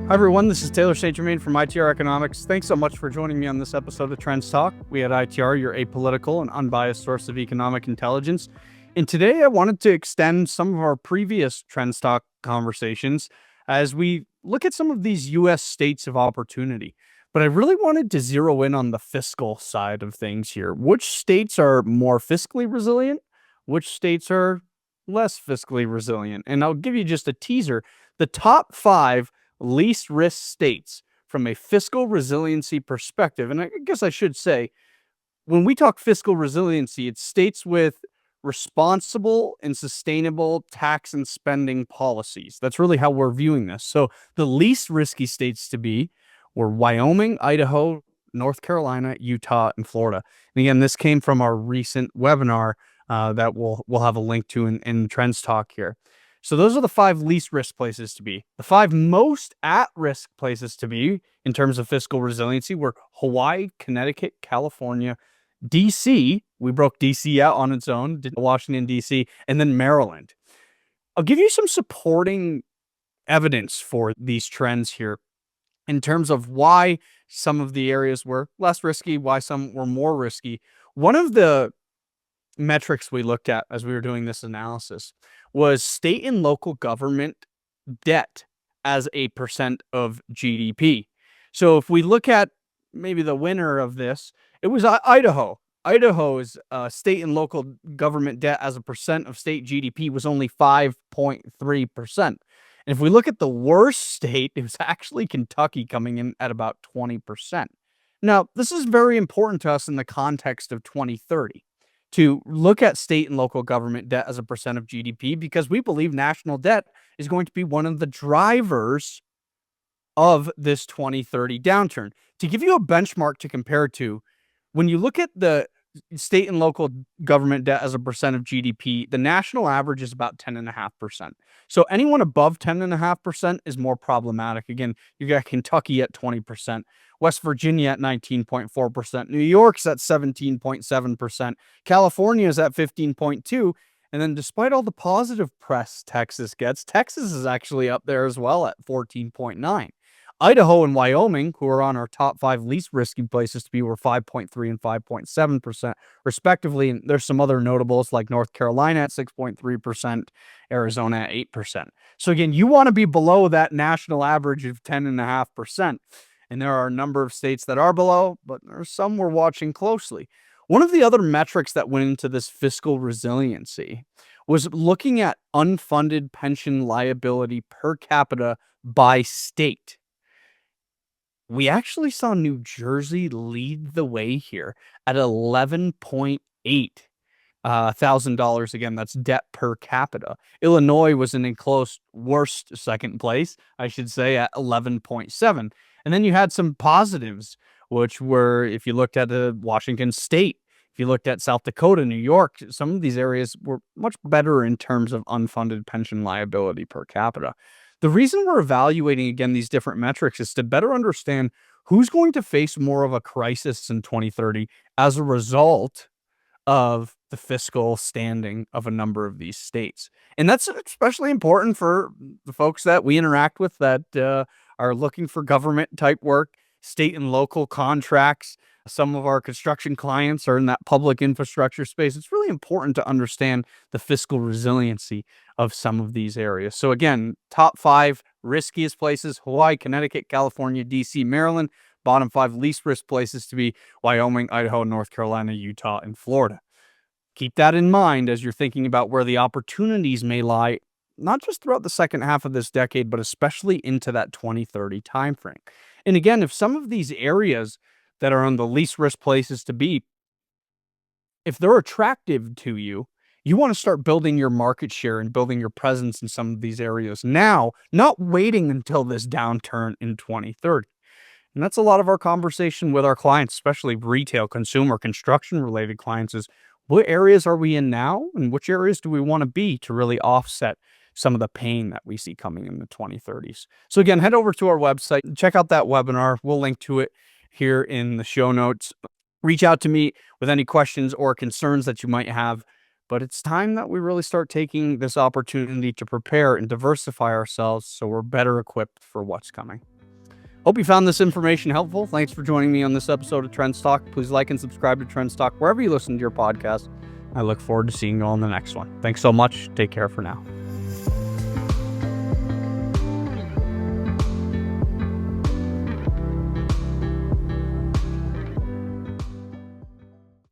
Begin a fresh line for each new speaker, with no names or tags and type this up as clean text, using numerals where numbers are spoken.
Hi, everyone. This is Taylor St. Germain from ITR Economics. Thanks so much for joining me on this episode of Trends Talk. We at ITR, your apolitical and unbiased source of economic intelligence. And today I wanted to extend some of our previous Trends Talk conversations as we look at some of these U.S. states of opportunity. But I really wanted to zero in on the fiscal side of things here. Which states are more fiscally resilient? Which states are less fiscally resilient? And I'll give you just a teaser. The top five least risk states from a fiscal resiliency perspective. And I guess I should say, when we talk fiscal resiliency, it's states with responsible and sustainable tax and spending policies. That's really how we're viewing this. So the least risky states to be were Wyoming, Idaho, North Carolina, Utah, and Florida. And again, this came from our recent webinar that we'll have a link to in Trends Talk here. So those are the five least risk places to be. The five most at-risk places to be in terms of fiscal resiliency were Hawaii, Connecticut, California, DC. We broke DC out on its own, Washington, DC, and then Maryland. I'll give you some supporting evidence for these trends here in terms of why some of the areas were less risky, why some were more risky. One of the metrics we looked at as we were doing this analysis was state and local government debt as a percent of GDP. So if we look at maybe the winner of this, it was Idaho. Idaho's state and local government debt as a percent of state GDP was only 5.3%. And if we look at the worst state, it was actually Kentucky, coming in at about 20%. Now, this is very important to us in the context of 2030. To look at state and local government debt as a percent of GDP, because we believe national debt is going to be one of the drivers of this 2030 downturn. To give you a benchmark to compare to, when you look at the state and local government debt as a percent of GDP, the national average is about 10.5%. So anyone above 10.5% is more problematic. Again, you got Kentucky at 20%. West Virginia at 19.4%, New York's at 17.7%, California is at 15.2%, and then despite all the positive press Texas gets, Texas is actually up there as well at 14.9%. Idaho and Wyoming, who are on our top five least risky places to be, were 5.3% and 5.7% respectively. And there's some other notables like North Carolina at 6.3%, Arizona at 8%. So again, you want to be below that national average of 10.5%. And there are a number of states that are below, but there are some we're watching closely. One of the other metrics that went into this fiscal resiliency was looking at unfunded pension liability per capita by state. We actually saw New Jersey lead the way here at $11.8 thousand. Again, that's debt per capita. Illinois was in a close worst second place, I should say, at 11.7. And then you had some positives, which were, if you looked at Washington State, if you looked at South Dakota, New York, some of these areas were much better in terms of unfunded pension liability per capita. The reason we're evaluating, again, these different metrics is to better understand who's going to face more of a crisis in 2030 as a result of the fiscal standing of a number of these states. And that's especially important for the folks that we interact with that are looking for government type work, state and local contracts. Some of our construction clients are in that public infrastructure space. It's really important to understand the fiscal resiliency of some of these areas. So again, top five riskiest places: Hawaii, Connecticut, California, DC, Maryland. Bottom five least risk places to be: Wyoming, Idaho, North Carolina, Utah, and Florida. Keep that in mind as you're thinking about where the opportunities may lie, not just throughout the second half of this decade, but especially into that 2030 timeframe. And again, if some of these areas that are on the least risk places to be, if they're attractive to you, you want to start building your market share and building your presence in some of these areas now, not waiting until this downturn in 2030. And that's a lot of our conversation with our clients, especially retail, consumer, construction-related clients, is what areas are we in now and which areas do we want to be to really offset some of the pain that we see coming in the 2030s. So again, head over to our website, check out that webinar. We'll link to it here in the show notes. Reach out to me with any questions or concerns that you might have. But it's time that we really start taking this opportunity to prepare and diversify ourselves so we're better equipped for what's coming. Hope you found this information helpful. Thanks for joining me on this episode of Trends Talk. Please like and subscribe to Trends Talk wherever you listen to your podcast. I look forward to seeing you on the next one. Thanks so much. Take care for now.